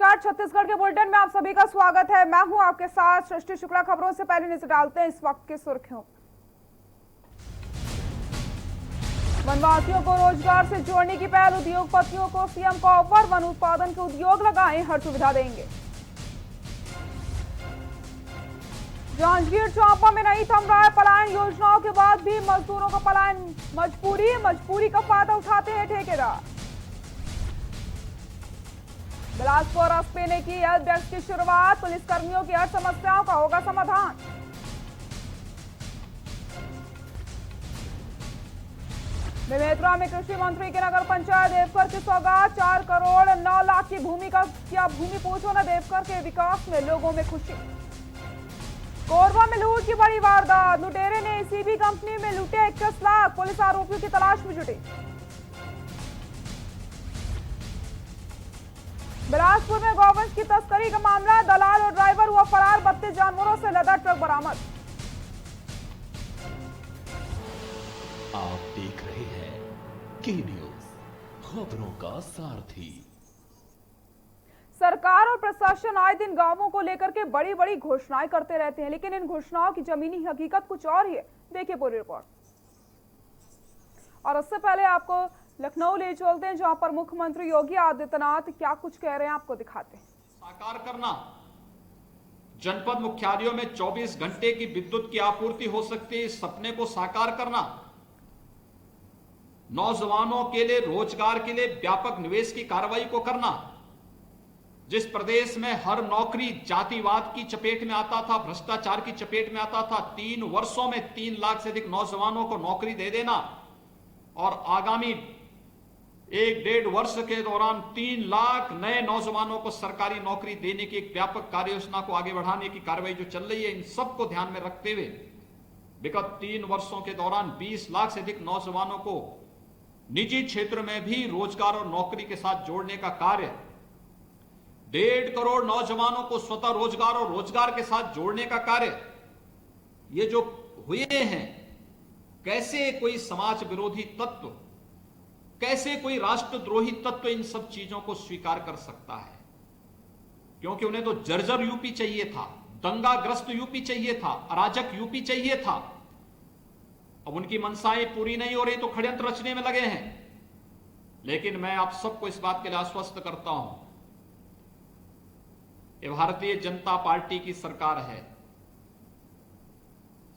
नमस्कार, छत्तीसगढ़ के बुलेटिन में आप सभी का स्वागत है। मैं हूं आपके साथ सृष्टि शुक्ला। खबरों से पहले नजर डालते हैं इस वक्त की सुर्खियों। वनवासियों को रोजगार से जोड़ने की पहल, उद्योगपतियों को सीएम का ऑफर, वन उत्पादन के उद्योग लगाएं, हर सुविधा देंगे। जांजगीर चांपा में नहीं थम रहा है पलायन, योजनाओं के बाद भी मजदूरों का पलायन मजबूरी का फायदा उठाते हैं ठेकेदार। बिलासपुर एसपी ने की हेल्प डेस्क की शुरुआत, पुलिसकर्मियों की हर समस्याओं का होगा समाधान। बेमेतरा में कृषि मंत्री के नगर पंचायत देवकर की सौगात, 4 करोड़ 9 लाख की भूमि का किया भूमि पूजन, देवकर के विकास में लोगों में खुशी। कोरबा में लूट की बड़ी वारदात, लुटेरे ने एसीबी कंपनी में लूटे 21 लाख, पुलिस आरोपियों की तलाश में जुटी। बिलासपुर में गौवंश की तस्करी का मामला, दलाल और ड्राइवर हुआ फरार, 32 जानवरों से लदा ट्रक बरामद। आप देख रहे हैं के न्यूज, खबरों का सारथी। सरकार और प्रशासन आए दिन गांवों को लेकर के बड़ी बड़ी घोषणाएं करते रहते हैं, लेकिन इन घोषणाओं की जमीनी हकीकत कुछ और ही है। देखिए पूरी रिपोर्ट। और उससे पहले आपको लखनऊ ले चलते हैं, जहां पर मुख्यमंत्री योगी आदित्यनाथ क्या कुछ कह रहे हैं आपको दिखाते हैं। साकार करना, जनपद मुख्यालयों में 24 घंटे की विद्युत की आपूर्ति हो सकती है, इस सपने को साकार करना, नौजवानों के लिए रोजगार के लिए व्यापक निवेश की कार्रवाई को करना। जिस प्रदेश में हर नौकरी जातिवाद की चपेट में आता था, भ्रष्टाचार की चपेट में आता था, 3 वर्षों में 3 लाख से अधिक नौजवानों को नौकरी दे देना और आगामी 1-1.5 वर्ष के दौरान 3 लाख नए नौजवानों को सरकारी नौकरी देने की एक व्यापक कार्य योजना को आगे बढ़ाने की कार्रवाई जो चल रही है, इन सबको ध्यान में रखते हुए विगत 3 वर्षों के दौरान 20 लाख से अधिक नौजवानों को निजी क्षेत्र में भी रोजगार और नौकरी के साथ जोड़ने का कार्य, 1.5 करोड़ नौजवानों को स्वतः रोजगार और रोजगार के साथ जोड़ने का कार्य, ये जो हुए हैं, कैसे कोई समाज विरोधी तत्व, कैसे कोई राष्ट्रद्रोही तत्व इन सब चीजों को स्वीकार कर सकता है? क्योंकि उन्हें तो जर्जर यूपी चाहिए था, दंगाग्रस्त यूपी चाहिए था, अराजक यूपी चाहिए था। अब उनकी मनसाएं पूरी नहीं हो रही तो षड्यंत्र रचने में लगे हैं। लेकिन मैं आप सबको इस बात के लिए आश्वस्त करता हूं, ये भारतीय जनता पार्टी की सरकार है।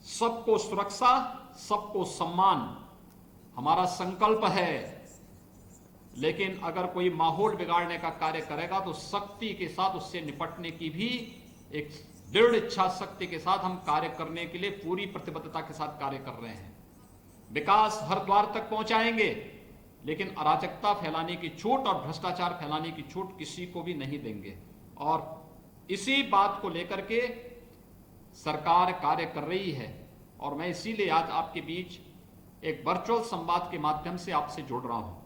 सबको सुरक्षा, सबको सम्मान हमारा संकल्प है। लेकिन अगर कोई माहौल बिगाड़ने का कार्य करेगा तो सख्ती के साथ उससे निपटने की भी एक दृढ़ इच्छा शक्ति के साथ हम कार्य करने के लिए पूरी प्रतिबद्धता के साथ कार्य कर रहे हैं। विकास हर द्वार तक पहुंचाएंगे, लेकिन अराजकता फैलाने की छूट और भ्रष्टाचार फैलाने की छूट किसी को भी नहीं देंगे। और इसी बात को लेकर के सरकार कार्य कर रही है और मैं इसीलिए आज आपके बीच एक वर्चुअल संवाद के माध्यम से आपसे जुड़ रहा हूं।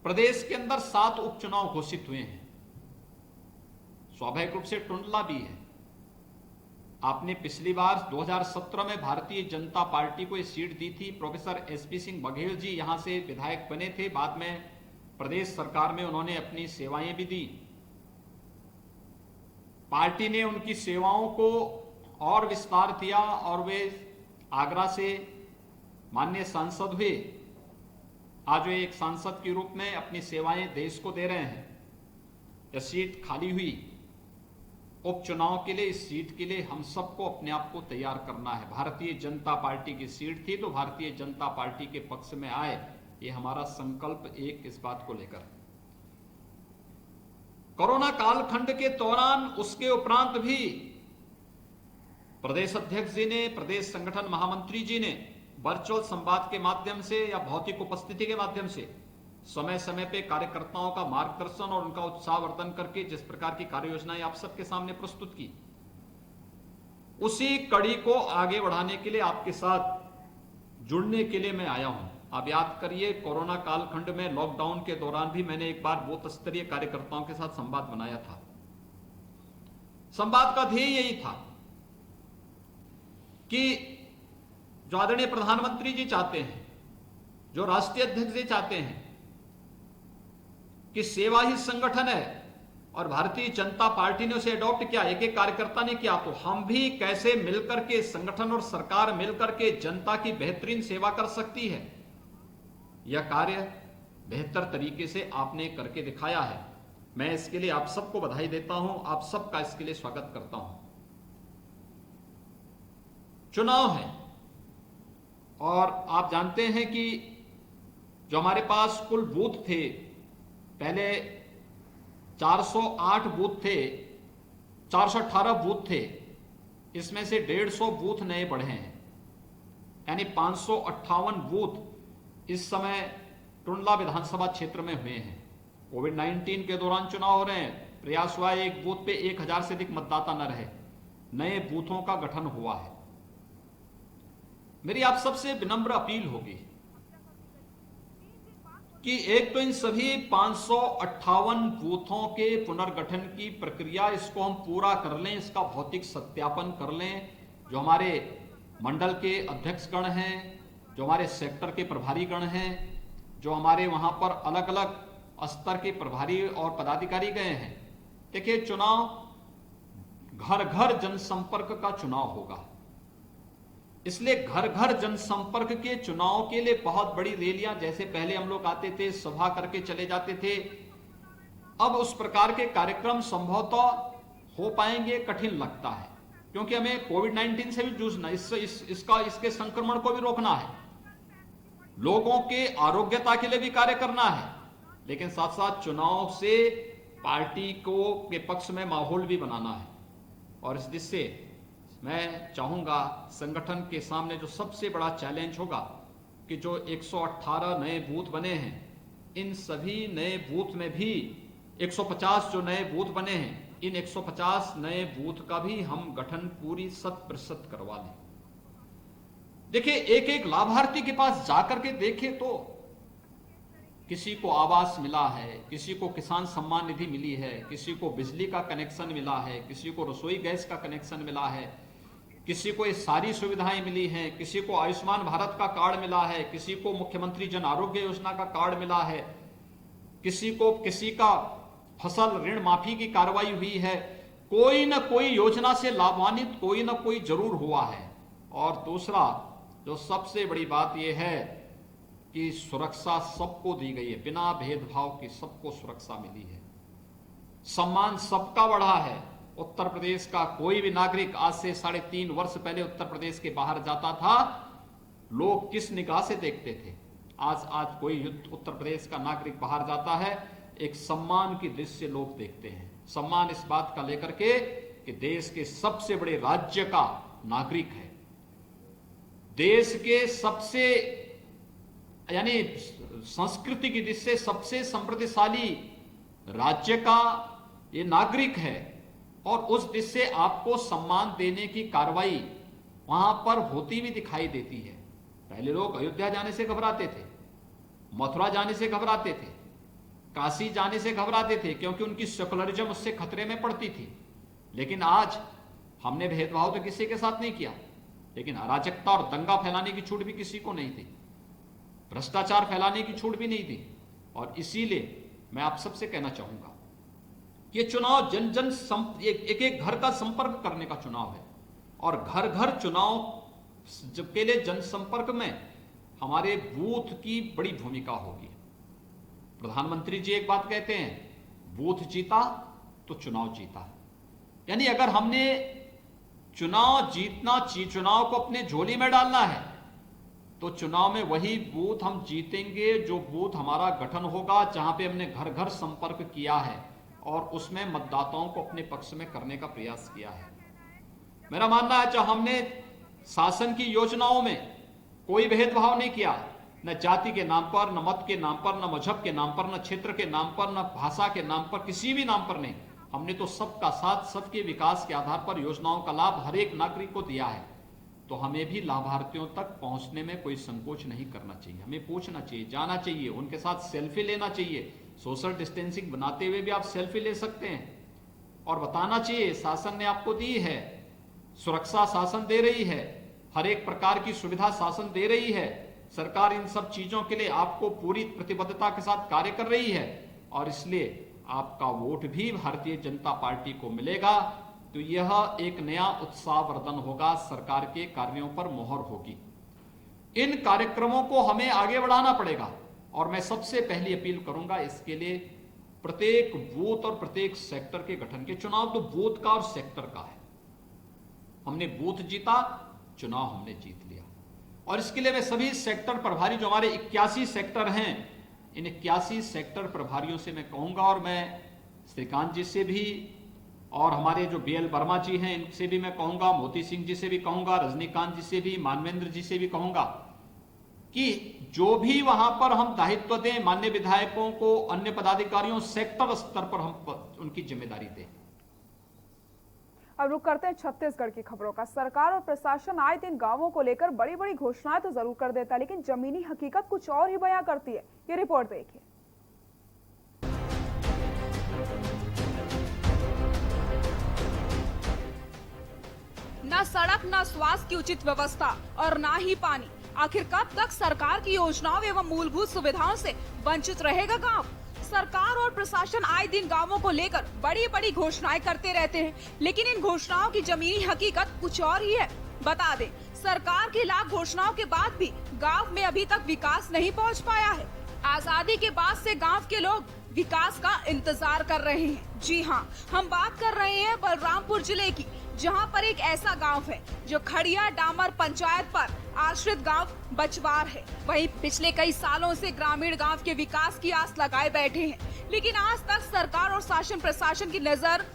प्रदेश के अंदर 7 उपचुनाव घोषित हुए हैं। स्वाभाविक रूप से टुंडला भी है। आपने पिछली बार 2017 में भारतीय जनता पार्टी को ये सीट दी थी। प्रोफेसर एसपी सिंह बघेल जी यहां से विधायक बने थे, बाद में प्रदेश सरकार में उन्होंने अपनी सेवाएं भी दी। पार्टी ने उनकी सेवाओं को और विस्तार दिया और वे आगरा से माननीय सांसद हुए। आज वे एक सांसद के रूप में अपनी सेवाएं देश को दे रहे हैं। यह सीट खाली हुई उपचुनाव के लिए, इस सीट के लिए हम सबको अपने आप को तैयार करना है। भारतीय जनता पार्टी की सीट थी तो भारतीय जनता पार्टी के पक्ष में आए, ये हमारा संकल्प एक इस बात को लेकर। कोरोना कालखंड के दौरान उसके उपरांत भी प्रदेश अध्यक्ष जी ने, प्रदेश संगठन महामंत्री जी ने वर्चुअल संवाद के माध्यम से या भौतिक उपस्थिति के माध्यम से समय समय पे कार्यकर्ताओं का मार्गदर्शन और उनका उत्साहवर्धन करके जिस प्रकार की कार्य योजनाएं आप सबके सामने प्रस्तुत की, उसी कड़ी को आगे बढ़ाने के लिए आपके साथ जुड़ने के लिए मैं आया हूं। आप याद करिए, कोरोना कालखंड में लॉकडाउन के दौरान भी मैंने एक बार बूथ स्तरीय कार्यकर्ताओं के साथ संवाद बनाया था। संवाद का ध्येय यही था कि जो आदरणीय प्रधानमंत्री जी चाहते हैं, जो राष्ट्रीय अध्यक्ष जी चाहते हैं, कि सेवा ही संगठन है और भारतीय जनता पार्टी ने उसे अडॉप्ट किया, एक एक कार्यकर्ता ने किया, तो हम भी कैसे मिलकर के संगठन और सरकार मिलकर के जनता की बेहतरीन सेवा कर सकती है। यह कार्य बेहतर तरीके से आपने करके दिखाया है। मैं इसके लिए आप सबको बधाई देता हूं, आप सबका इसके लिए स्वागत करता हूं। चुनाव है और आप जानते हैं कि जो हमारे पास कुल बूथ थे, पहले 408 बूथ थे, 418 बूथ थे, इसमें से 150 बूथ नए बढ़े हैं, यानी 558 बूथ इस समय टुंडला विधानसभा क्षेत्र में हुए हैं। कोविड-19 के दौरान चुनाव हो रहे हैं, प्रयास हुआ है एक बूथ पे 1000 से अधिक मतदाता न रहे, नए बूथों का गठन हुआ है। मेरी आप सबसे विनम्र अपील होगी कि एक तो इन सभी 558 बूथों के पुनर्गठन की प्रक्रिया, इसको हम पूरा कर लें, इसका भौतिक सत्यापन कर लें। जो हमारे मंडल के अध्यक्षगण हैं, जो हमारे सेक्टर के प्रभारीगण हैं, जो हमारे वहां पर अलग अलग स्तर के प्रभारी और पदाधिकारी गए हैं। देखिए, चुनाव घर घर जनसंपर्क का चुनाव होगा, इसलिए घर घर जनसंपर्क के चुनाव के लिए बहुत बड़ी रैलियां, जैसे पहले हम लोग आते थे सभा करके चले जाते थे, अब उस प्रकार के कार्यक्रम संभवतः हो पाएंगे कठिन लगता है, क्योंकि हमें कोविड-19 से भी जूझना, इसके संक्रमण को भी रोकना है, लोगों के आरोग्यता के लिए भी कार्य करना है, लेकिन साथ साथ चुनाव से पार्टी को के पक्ष में माहौल भी बनाना है। और इस दिशा से मैं चाहूंगा संगठन के सामने जो सबसे बड़ा चैलेंज होगा कि जो 118 नए बूथ बने हैं, इन सभी नए बूथ में भी 150 जो नए बूथ बने हैं, इन 150 नए बूथ का भी हम गठन पूरी 100% करवा लें। देखिए, एक एक लाभार्थी के पास जाकर के देखें तो किसी को आवास मिला है, किसी को किसान सम्मान निधि मिली है, किसी को बिजली का कनेक्शन मिला है, किसी को रसोई गैस का कनेक्शन मिला है, किसी को ये सारी सुविधाएं मिली हैं, किसी को आयुष्मान भारत का कार्ड मिला है, किसी को मुख्यमंत्री जन आरोग्य योजना का कार्ड मिला है, किसी का फसल ऋण माफी की कार्रवाई हुई है, कोई ना कोई योजना से लाभान्वित कोई ना कोई जरूर हुआ है। और दूसरा जो सबसे बड़ी बात यह है कि सुरक्षा सबको दी गई है, बिना भेदभाव के सबको सुरक्षा मिली है, सम्मान सबका बढ़ा है। उत्तर प्रदेश का कोई भी नागरिक आज से 3.5 वर्ष पहले उत्तर प्रदेश के बाहर जाता था, लोग किस निगाह से देखते थे। आज कोई उत्तर प्रदेश का नागरिक बाहर जाता है, एक सम्मान की दृष्टि से लोग देखते हैं। सम्मान इस बात का लेकर के कि देश के सबसे बड़े राज्य का नागरिक है, देश के सबसे यानी संस्कृति की दृष्टि से सबसे समृद्धशाली राज्य का ये नागरिक है, और उस दृष्टि से आपको सम्मान देने की कार्रवाई वहां पर होती भी दिखाई देती है। पहले लोग अयोध्या जाने से घबराते थे, मथुरा जाने से घबराते थे, काशी जाने से घबराते थे, क्योंकि उनकी सेकुलरिज्म उससे खतरे में पड़ती थी। लेकिन आज हमने भेदभाव तो किसी के साथ नहीं किया, लेकिन अराजकता और दंगा फैलाने की छूट भी किसी को नहीं थी, भ्रष्टाचार फैलाने की छूट भी नहीं थी। और इसीलिए मैं आप सबसे कहना चाहूंगा कि ये चुनाव एक एक घर का संपर्क करने का चुनाव है, और घर घर चुनाव के लिए जनसंपर्क में हमारे बूथ की बड़ी भूमिका होगी। प्रधानमंत्री जी एक बात कहते हैं, बूथ जीता तो चुनाव जीता। यानी अगर हमने चुनाव को अपने झोली में डालना है, तो चुनाव में वही बूथ हम जीतेंगे जो बूथ हमारा गठन होगा, जहां पे हमने घर घर संपर्क किया है और उसमें मतदाताओं को अपने पक्ष में करने का प्रयास किया है। मेरा मानना है, जब हमने शासन की योजनाओं में कोई भेदभाव नहीं किया, न जाति के नाम पर, न मत के नाम पर, न मजहब के नाम पर, न क्षेत्र के नाम पर, न भाषा के नाम पर, किसी भी नाम पर नहीं, हमने तो सबका साथ, सबके विकास के आधार पर योजनाओं का लाभ हर एक नागरिक को दिया है। तो हमें भी लाभार्थियों तक पहुंचने में कोई संकोच नहीं करना चाहिए, हमें पूछना चाहिए, जाना चाहिए, उनके साथ सेल्फी लेना चाहिए। सोशल डिस्टेंसिंग बनाते हुए भी आप सेल्फी ले सकते हैं और बताना चाहिए शासन ने आपको दी है, सुरक्षा शासन दे रही है, हर एक प्रकार की सुविधा शासन दे रही है, सरकार इन सब चीजों के लिए आपको पूरी प्रतिबद्धता के साथ कार्य कर रही है। और इसलिए आपका वोट भी भारतीय जनता पार्टी को मिलेगा। तो यह एक नया उत्साहवर्धन होगा, सरकार के कार्यों पर मोहर होगी। इन कार्यक्रमों को हमें आगे बढ़ाना पड़ेगा और मैं सबसे पहली अपील करूंगा इसके लिए प्रत्येक बूथ और प्रत्येक सेक्टर के गठन के। चुनाव तो बूथ का और सेक्टर का है। हमने बूथ जीता, चुनाव हमने जीत लिया और इसके लिए मैं सभी सेक्टर प्रभारी, जो हमारे 81 सेक्टर हैं, इन 81 सेक्टर प्रभारियों से मैं कहूंगा और मैं श्रीकांत जी से भी और हमारे जो BL वर्मा जी हैं इनसे भी मैं कहूंगा, मोती सिंह जी से भी कहूंगा, रजनीकांत जी से भी, मानवेंद्र जी से भी कहूंगा कि जो भी वहां पर हम दायित्व दें माननीय विधायकों को, अन्य पदाधिकारियों, सेक्टर स्तर पर हम उनकी जिम्मेदारी दें। अब रुक करते हैं छत्तीसगढ़ की खबरों का। सरकार और प्रशासन आए दिन गांवों को लेकर बड़ी बड़ी घोषणाएं तो जरूर कर देता है, लेकिन जमीनी हकीकत कुछ और ही बयां करती है। ये रिपोर्ट देखिए। ना सड़क, ना स्वास्थ्य की उचित व्यवस्था और ना ही पानी। आखिर कब तक सरकार की योजनाओं एवं मूलभूत सुविधाओं से वंचित रहेगा गांव? सरकार और प्रशासन आए दिन गांवों को लेकर बड़ी बड़ी घोषणाएं करते रहते हैं, लेकिन इन घोषणाओं की जमीनी हकीकत कुछ और ही है। बता दें, सरकार की लाख घोषणाओं के बाद भी गांव में अभी तक विकास नहीं पहुंच पाया है। आजादी के बाद से गांव के लोग विकास का इंतजार कर रहे हैं। जी हां, हम बात कर रहे हैं बलरामपुर जिले की, जहां पर एक ऐसा गांव है जो खड़िया डामर पंचायत पर आश्रित गांव बचवार है। वहीं पिछले कई सालों से ग्रामीण गांव के विकास की आस लगाए बैठे हैं, लेकिन आज तक सरकार और शासन प्रशासन की नजर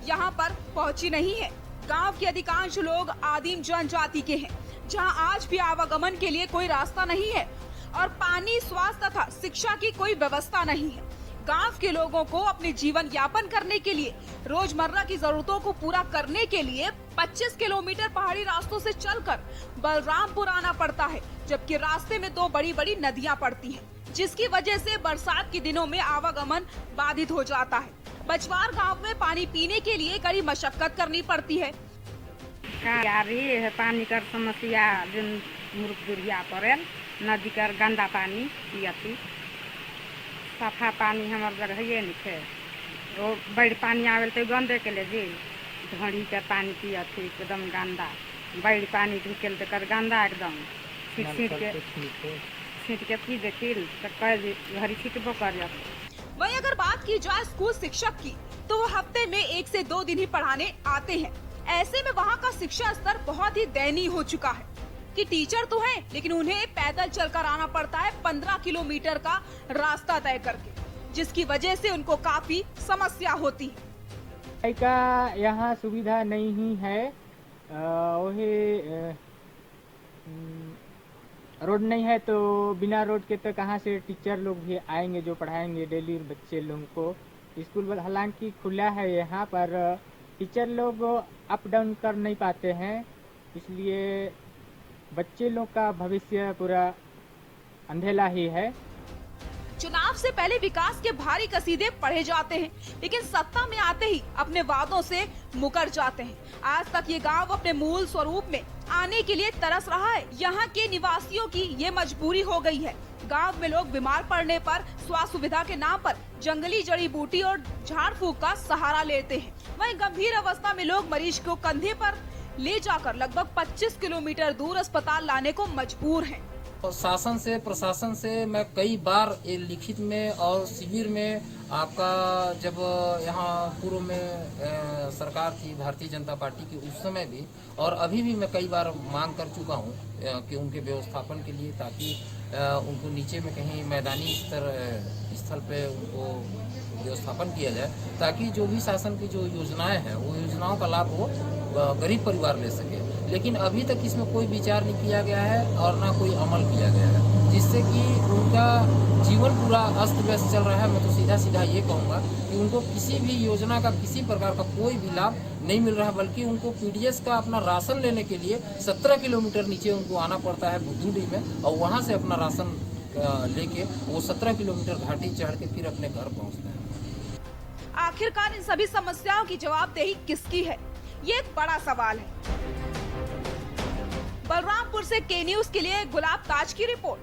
यहां पर पहुंची नहीं है। गांव के अधिकांश लोग आदिम जनजाति के हैं, जहां आज भी आवागमन के लिए कोई रास्ता नहीं है और पानी, स्वास्थ्य तथा शिक्षा की कोई व्यवस्था नहीं है। गांव के लोगों को अपने जीवन यापन करने के लिए, रोजमर्रा की जरूरतों को पूरा करने के लिए 25 किलोमीटर पहाड़ी रास्तों से चलकर बलरामपुर आना पड़ता है, जबकि रास्ते में 2 बड़ी बड़ी नदियां पड़ती हैं, जिसकी वजह से बरसात के दिनों में आवागमन बाधित हो जाता है। बचवार गांव में पानी पीने के लिए कड़ी मशक्कत करनी पड़ती है। पानी का समस्या मुर्गिया पड़े, नदी का गंदा पानी पियती, सफा पानी हमार जगह ये नहीं है। वो बड़ी पानी आवे तो गंदे के लिए जी धड़ी का पानी पियती एकदम गंदा, बड़ी पानी ढुकेल तो कर गंदा एकदम छीट के पी देती घड़ी छीटबो कर। वहीं अगर बात की जाए स्कूल शिक्षक की, तो वो हफ्ते में 1 से 2 दिन ही पढ़ाने आते हैं। ऐसे में वहाँ का शिक्षा स्तर बहुत ही दयनीय हो चुका है कि टीचर तो हैं, लेकिन उन्हें पैदल चलकर आना पड़ता है 15 किलोमीटर का रास्ता तय करके, जिसकी वजह से उनको काफी समस्या होती है। का यहाँ सुविधा नहीं ही है, वही रोड नहीं है, तो बिना रोड के तो कहाँ से टीचर लोग भी आएंगे जो पढ़ाएंगे डेली बच्चे लोगों को। स्कूल हालांकि खुला है यहाँ पर, टीचर लोग अप डाउन कर नहीं पाते हैं, इसलिए बच्चे लोग का भविष्य पूरा अंधेला ही है। चुनाव से पहले विकास के भारी कसीदे पढ़े जाते हैं, लेकिन सत्ता में आते ही अपने वादों से मुकर जाते हैं। आज तक ये गांव अपने मूल स्वरूप में आने के लिए तरस रहा है। यहाँ के निवासियों की ये मजबूरी हो गई है। गांव में लोग बीमार पड़ने पर स्वास्थ्य सुविधा के नाम पर जंगली जड़ी बूटी और झाड़ फूक का सहारा लेते हैं। वहीं गंभीर अवस्था में लोग मरीज को कंधे पर ले जाकर लगभग 25 किलोमीटर दूर अस्पताल लाने को मजबूर हैं। शासन से, प्रशासन से मैं कई बार ये लिखित में और शिविर में आपका, जब यहाँ पूर्व में सरकार थी भारतीय जनता पार्टी की, उस समय भी और अभी भी मैं कई बार मांग कर चुका हूँ कि उनके व्यवस्थापन के लिए, ताकि उनको नीचे में कहीं मैदानी स्थल पे उनको व्यवस्थापन किया जाए, ताकि जो भी शासन की जो योजनाएं हैं वो योजनाओं का लाभ वो गरीब परिवार ले सके। लेकिन अभी तक इसमें कोई विचार नहीं किया गया है और ना कोई अमल किया गया है, जिससे कि उनका जीवन पूरा अस्त व्यस्त चल रहा है। मैं तो सीधा सीधा ये कहूँगा कि उनको किसी भी योजना का, किसी प्रकार का कोई भी लाभ नहीं मिल रहा है, बल्कि उनको PDS का अपना राशन लेने के लिए 17 किलोमीटर नीचे उनको आना पड़ता है बुद्धूडी में, और वहाँ से अपना राशन लेके वो 17 किलोमीटर घाटी चढ़ के फिर अपने घर पहुँचते हैं। आखिरकार इन सभी समस्याओं की जवाबदेही किसकी है, ये एक बड़ा सवाल है। बलरामपुर से के न्यूज के लिए गुलाब ताज की रिपोर्ट।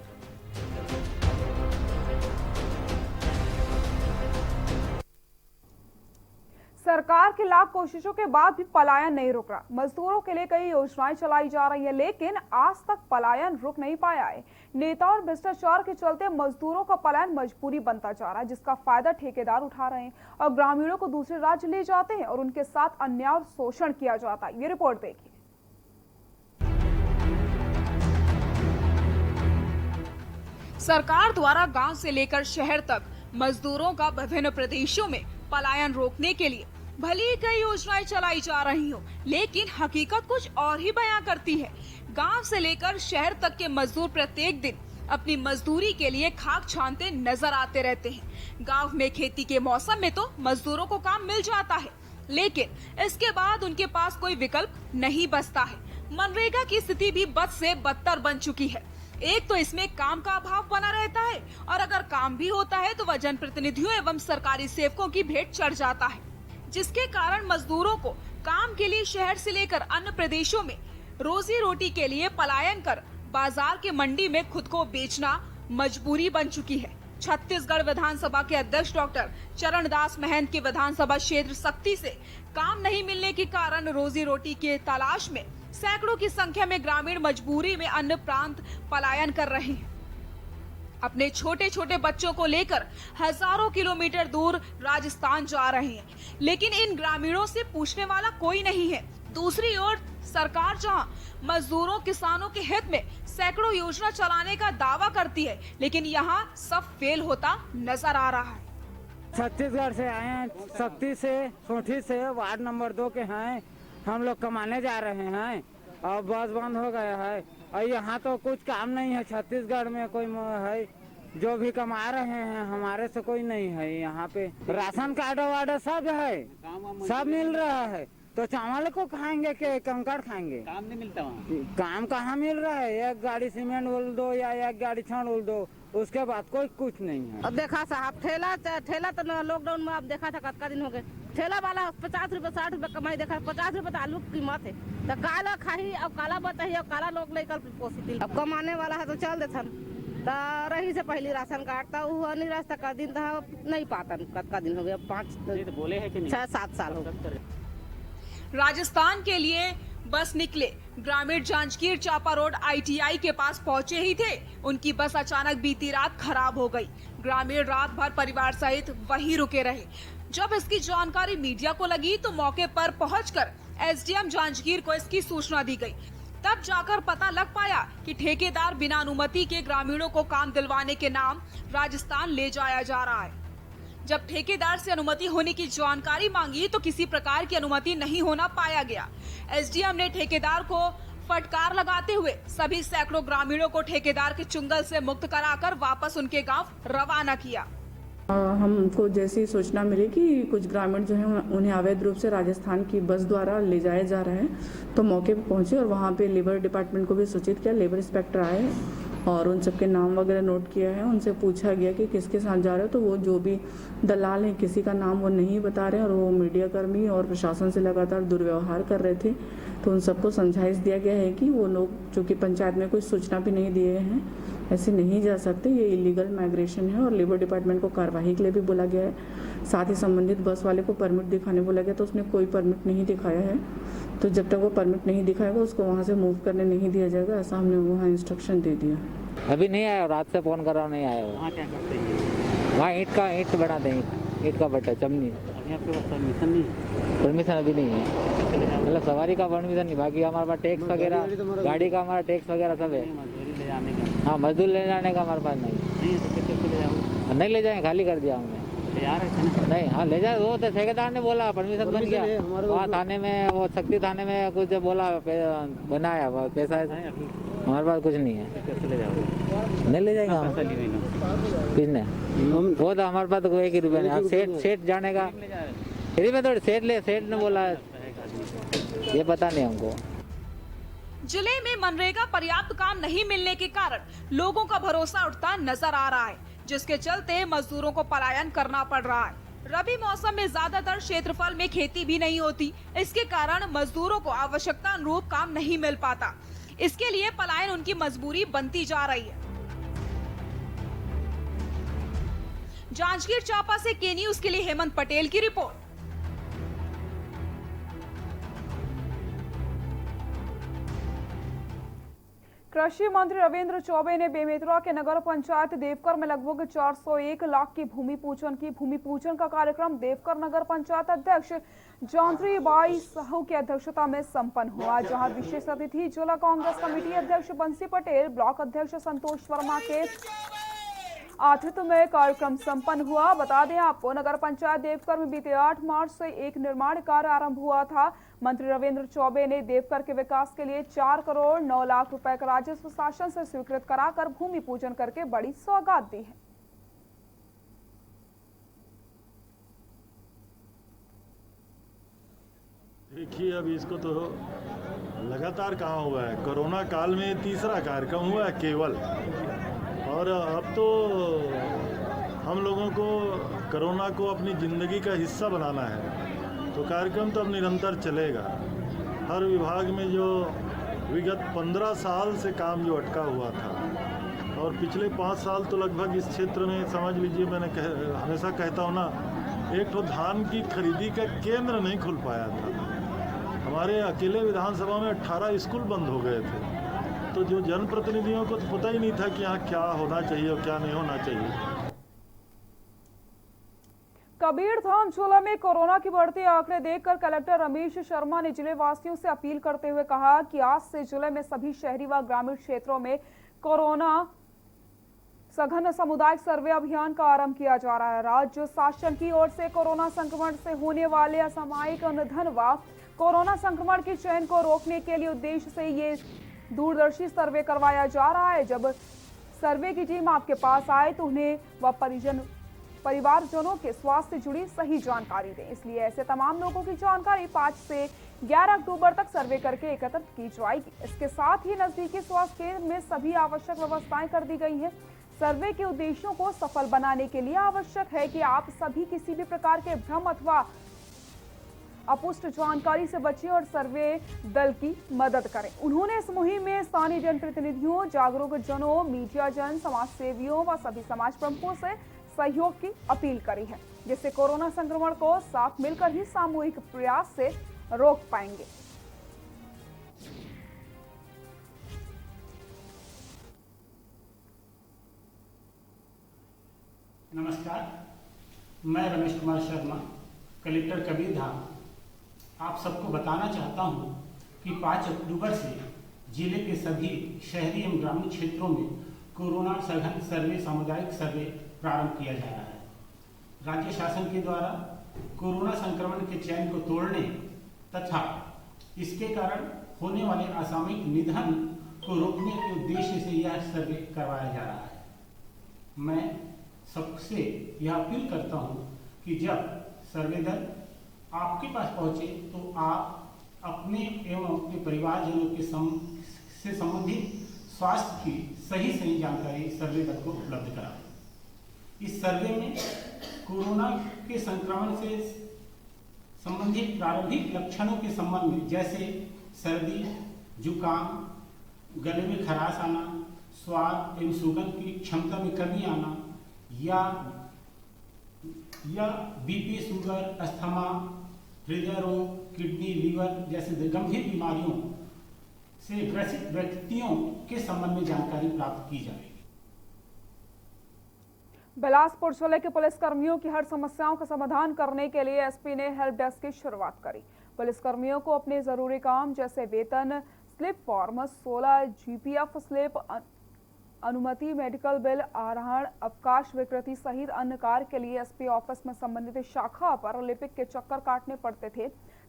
सरकार की लाख कोशिशों के बाद भी पलायन नहीं रुक रहा। मजदूरों के लिए कई योजनाएं चलाई जा रही है, लेकिन आज तक पलायन रुक नहीं पाया है। नेता और भ्रष्टाचार के चलते मजदूरों का पलायन मजबूरी बनता जा रहा है, जिसका फायदा ठेकेदार उठा रहे हैं और ग्रामीणों को दूसरे राज्य ले जाते हैं और उनके साथ अन्याय और शोषण किया जाता है। ये रिपोर्ट देखिए। सरकार द्वारा गांव से लेकर शहर तक मजदूरों का विभिन्न प्रदेशों में पलायन रोकने के लिए भले ही कई योजनाएं चलाई जा रही हो, लेकिन हकीकत कुछ और ही बयां करती है। गांव से लेकर शहर तक के मजदूर प्रत्येक दिन अपनी मजदूरी के लिए खाक छानते नजर आते रहते हैं। गांव में खेती के मौसम में तो मजदूरों को काम मिल जाता है, लेकिन इसके बाद उनके पास कोई विकल्प नहीं बचता है। मनरेगा की स्थिति भी बद से बदतर बन चुकी है। एक तो इसमें काम का अभाव बना रहता है और अगर काम भी होता है तो वह जनप्रतिनिधियों एवं सरकारी सेवकों की भेंट चढ़ जाता है, जिसके कारण मजदूरों को काम के लिए शहर से लेकर अन्य प्रदेशों में रोजी रोटी के लिए पलायन कर बाजार के मंडी में खुद को बेचना मजबूरी बन चुकी है। छत्तीसगढ़ विधानसभा के अध्यक्ष डॉक्टर चरणदास महंत के विधानसभा क्षेत्र सक्ती से काम नहीं मिलने के कारण रोजी रोटी के तलाश में सैकड़ों की संख्या में ग्रामीण मजबूरी में अन्य प्रांत पलायन कर रहे हैं। अपने छोटे छोटे बच्चों को लेकर हजारों किलोमीटर दूर राजस्थान जा रहे हैं, लेकिन इन ग्रामीणों से पूछने वाला कोई नहीं है। दूसरी ओर सरकार जहां मजदूरों किसानों के हित में सैकड़ों योजना चलाने का दावा करती है, लेकिन यहां सब फेल होता नजर आ रहा है। छत्तीसगढ़ से आए हैं, सक्ती से, सोठी से, वार्ड नंबर 2 के हैं। हम लोग कमाने जा रहे हैं और बस बंद हो गया है और यहाँ तो कुछ काम नहीं है। छत्तीसगढ़ में कोई है जो भी कमा रहे हैं, हमारे से कोई नहीं है। यहाँ पे राशन कार्ड वार्ड सब है, सब मिल रहा है, तो चावल को खाएंगे के कंकड़ खाएंगे? काम नहीं मिलता वहाँ। काम कहाँ मिल रहा है? एक गाड़ी सीमेंट उल दो या एक गाड़ी छड़ उल दो, उसके बाद कोई कुछ नहीं है। अब देखा साहब, ठेला तो लॉकडाउन में आप देखा था कितना दिन हो गए। ठेला वाला 50 रुपए 60 रुपए कमाई देखा, 50 रुपए तो आलू की कीमत है। तो काला खाही अब काला बताही अब काला लोग लेकर पोसी। अब कमाने वाला है तो चल देथन। तो रही से पहली राशन कार्ड था वो नहीं रास्ता का दिन था, नहीं पाता कितना दिन हो गया, 5-6-7 साल हो गए। राजस्थान के लिए बस निकले ग्रामीण जांजगीर चांपा रोड ITI के पास पहुंचे ही थे, उनकी बस अचानक बीती रात खराब हो गई। ग्रामीण रात भर परिवार सहित वहीं रुके रहे। जब इसकी जानकारी मीडिया को लगी तो मौके पर पहुंचकर SDM जांजगीर को इसकी सूचना दी गई। तब जाकर पता लग पाया कि ठेकेदार बिना अनुमति के ग्रामीणों को काम दिलवाने के नाम राजस्थान ले जाया जा रहा है। जब ठेकेदार से अनुमति होने की जानकारी मांगी तो किसी प्रकार की अनुमति नहीं होना पाया गया। SDM ने ठेकेदार को फटकार लगाते हुए सभी सैकड़ों ग्रामीणों को ठेकेदार के चुंगल से मुक्त कराकर वापस उनके गांव रवाना किया। हमको जैसी सूचना मिली कि कुछ ग्रामीण जो हैं उन्हें अवैध रूप से राजस्थान की बस द्वारा ले जाया जा रहा है, तो मौके पर पहुंचे और वहां पे लेबर डिपार्टमेंट को भी सूचित किया। लेबर इंस्पेक्टर आए और उन सबके नाम वगैरह नोट किया है। उनसे पूछा गया कि किसके साथ जा रहे हो, तो वो जो भी दलाल हैं किसी का नाम वो नहीं बता रहे और वो मीडिया कर्मी और प्रशासन से लगातार दुर्व्यवहार कर रहे थे। तो उन सबको समझाइश दिया गया है कि वो लोग जो कि पंचायत में कोई सूचना भी नहीं दिए हैं, ऐसे नहीं जा सकते, ये इलीगल माइग्रेशन है। और लेबर डिपार्टमेंट को कार्रवाई के लिए भी बोला गया है। साथ ही संबंधित बस वाले को परमिट दिखाने बोला गया, तो उसने कोई परमिट नहीं दिखाया है। तो जब तक वो परमिट नहीं दिखाएगा उसको वहाँ से मूव करने नहीं दिया जाएगा, ऐसा हमने वहाँ इंस्ट्रक्शन दे दिया। अभी नहीं आया, रात से फोन कर रहा हूँ, नहीं आया। वहाँ क्या करते हैं? वहाँ ईंट बना दें, ईंट का भट्टा, चमनी। अभी आपके पास परमिशन नहीं? परमिशन अभी नहीं है, मतलब सवारी का परमिशन नहीं। बाकी हमारे पास टैक्स वगैरह, गाड़ी का हमारा टैक्स वगैरह सब है। हाँ, मजदूर ले जाने का हमारे पास नहीं। नहीं ले जाए, खाली कर दिया हमने। नहीं, हाँ ले जाए, वो तो ठेकेदार ने बोला परमिशन बन गया। वहाँ थाने में, वो सक्ती थाने में कुछ बोला, बनाया पैसा। हमारे पास कुछ नहीं है, नहीं ले जाएंगे हम। किसने? वो तो हमारे पास तो 1 ही रुपया नहीं। सेठ जाने का फिर में थोड़ी सेठ ने बोला, ये पता नहीं हमको। जिले में मनरेगा पर्याप्त काम नहीं मिलने के कारण लोगों का भरोसा उठता नजर आ रहा है, जिसके चलते मजदूरों को पलायन करना पड़ रहा है। रबी मौसम में ज्यादातर क्षेत्रफल में खेती भी नहीं होती, इसके कारण मजदूरों को आवश्यकता अनुरूप काम नहीं मिल पाता। इसके लिए पलायन उनकी मजबूरी बनती जा रही है। जांजगीर चांपा से के न्यूज के लिए हेमंत पटेल की रिपोर्ट। कृषि मंत्री रविंद्र चौबे ने बेमेतरा के नगर पंचायत देवकर में लगभग 401 लाख की भूमि पूजन का कार्यक्रम देवकर नगर पंचायत अध्यक्ष जॉन्ट्री बाई साहू की अध्यक्षता में संपन्न हुआ, जहां विशेष अतिथि जिला कांग्रेस कमेटी अध्यक्ष बंसी पटेल, ब्लॉक अध्यक्ष संतोष वर्मा के आतिथ्य में कार्यक्रम संपन्न हुआ। बता दें आपको, नगर पंचायत देवकर में बीते 8 मार्च से एक निर्माण कार्य आरंभ हुआ था। मंत्री रविंद्र चौबे ने देवकर के विकास के लिए 4 करोड़ 9 लाख रुपए का राजस्व शासन से स्वीकृत कराकर भूमि पूजन करके बड़ी सौगात दी है। देखिए, अब इसको तो लगातार कहाँ हुआ है, कोरोना काल में तीसरा कार्यक्रम हुआ है केवल, और अब तो हम लोगों को कोरोना को अपनी ज़िंदगी का हिस्सा बनाना है, तो कार्यक्रम तो अब निरंतर चलेगा। हर विभाग में जो विगत 15 साल से काम जो अटका हुआ था, और पिछले 5 साल तो लगभग इस क्षेत्र में समझ लीजिए, मैंने हमेशा कहता हूँ ना, एक तो धान की खरीदी का केंद्र नहीं खुल पाया था। हमारे अकेले विधानसभा में 18 स्कूल बंद हो गए थे, तो जो जनप्रतिनिधियों को तो पता ही नहीं था कि यहाँ क्या होना चाहिए और क्या नहीं होना चाहिए। कबीरधाम जिला में कोरोना की बढ़ती आंकड़े देखकर कलेक्टर रमेश शर्मा ने जिले वासियों से अपील करते हुए कहा कि आज से जिले में सभी शहरी व ग्रामीण क्षेत्रों में कोरोना सघन सामुदायिक सर्वे अभियान का आरंभ किया जा रहा है। राज्य शासन की ओर से कोरोना संक्रमण से होने वाले असामयिक निधन व कोरोना संक्रमण के चयन को रोकने के लिए उद्देश्य से ये दूरदर्शी सर्वे करवाया जा रहा है। जब सर्वे की टीम आपके पास आए तो उन्हें व परिवारजनों के स्वास्थ्य से जुड़ी सही जानकारी दें। इसलिए ऐसे तमाम लोगों की जानकारी 5 से 11 अक्टूबर तक सर्वे करके एकत्र की जाएगी। इसके साथ ही नजदीकी स्वास्थ्य केंद्र में सभी आवश्यक व्यवस्थाएं कर दी गई हैं। सर्वे के उद्देश्यों को सफल बनाने के लिए आवश्यक है कि आप सभी किसी भी प्रकार के भ्रम अथवा अपुष्ट जानकारी से बचें और सर्वे दल की मदद करें। उन्होंने इस मुहिम में स्थानीय जनप्रतिनिधियों, जागरूक जनों, मीडिया जन, समाज सेवियों व सभी समाज प्रमुखों से सहयोग की अपील करी है, जिससे कोरोना संक्रमण को साथ मिलकर ही सामूहिक प्रयास से रोक पाएंगे। नमस्कार, मैं रमेश कुमार शर्मा, कलेक्टर कबीरधाम, आप सबको बताना चाहता हूं कि 5 अक्टूबर से जिले के सभी शहरी एवं ग्रामीण क्षेत्रों में कोरोना सघन सर्वे सामुदायिक सर्वे प्रारंभ किया जा रहा है। राज्य शासन के द्वारा कोरोना संक्रमण के चैन को तोड़ने तथा इसके कारण होने वाले असामयिक निधन को रोकने के उद्देश्य से यह सर्वे करवाया जा रहा है। मैं सबसे यह अपील करता हूं कि जब सर्वे दल आपके पास पहुंचे तो आप अपने एवं अपने परिवारजनों के से संबंधित स्वास्थ्य की सही जानकारी सर्वे दल को उपलब्ध कराएं। इस सर्वे में कोरोना के संक्रमण से संबंधित प्रारंभिक लक्षणों के संबंध में, जैसे सर्दी, जुकाम, गले में खराश आना, स्वाद एवं सुगंध की क्षमता में कमी आना, या बीपी, शुगर, अस्थमा, हृदय रोग, किडनी, लीवर जैसे गंभीर बीमारियों से ग्रसित व्यक्तियों के संबंध में जानकारी प्राप्त की जाएगी। बिलासपुर जिले के पुलिस कर्मियों की हर समस्याओं का समाधान करने के लिए एसपी ने हेल्प डेस्क की शुरुआत करी। पुलिस कर्मियों को अपने जरूरी काम जैसे वेतन स्लिप फॉर्म, 16 जीपीएफ स्लिप, अनुमति, मेडिकल बिल, आहरण, अवकाश विकृति सहित अन्य कार्य के लिए एसपी ऑफिस में संबंधित शाखा पर लिपिक के चक्कर काटने पड़ते थे।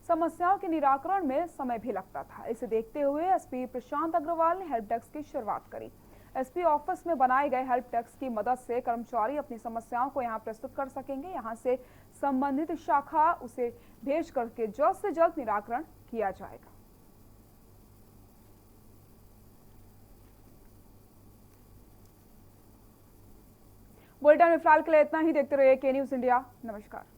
समस्याओं के निराकरण में समय भी लगता था। इसे देखते हुए एसपी प्रशांत अग्रवाल ने हेल्प डेस्क की शुरुआत करी। एसपी ऑफिस में बनाए गए हेल्प डेस्क की मदद से कर्मचारी अपनी समस्याओं को यहां प्रस्तुत कर सकेंगे। यहां से संबंधित शाखा उसे भेज करके जल्द से जल्द निराकरण किया जाएगा। बुलेटिन में फिलहाल के लिए इतना ही। देखते रहिए के न्यूज़ इंडिया। नमस्कार।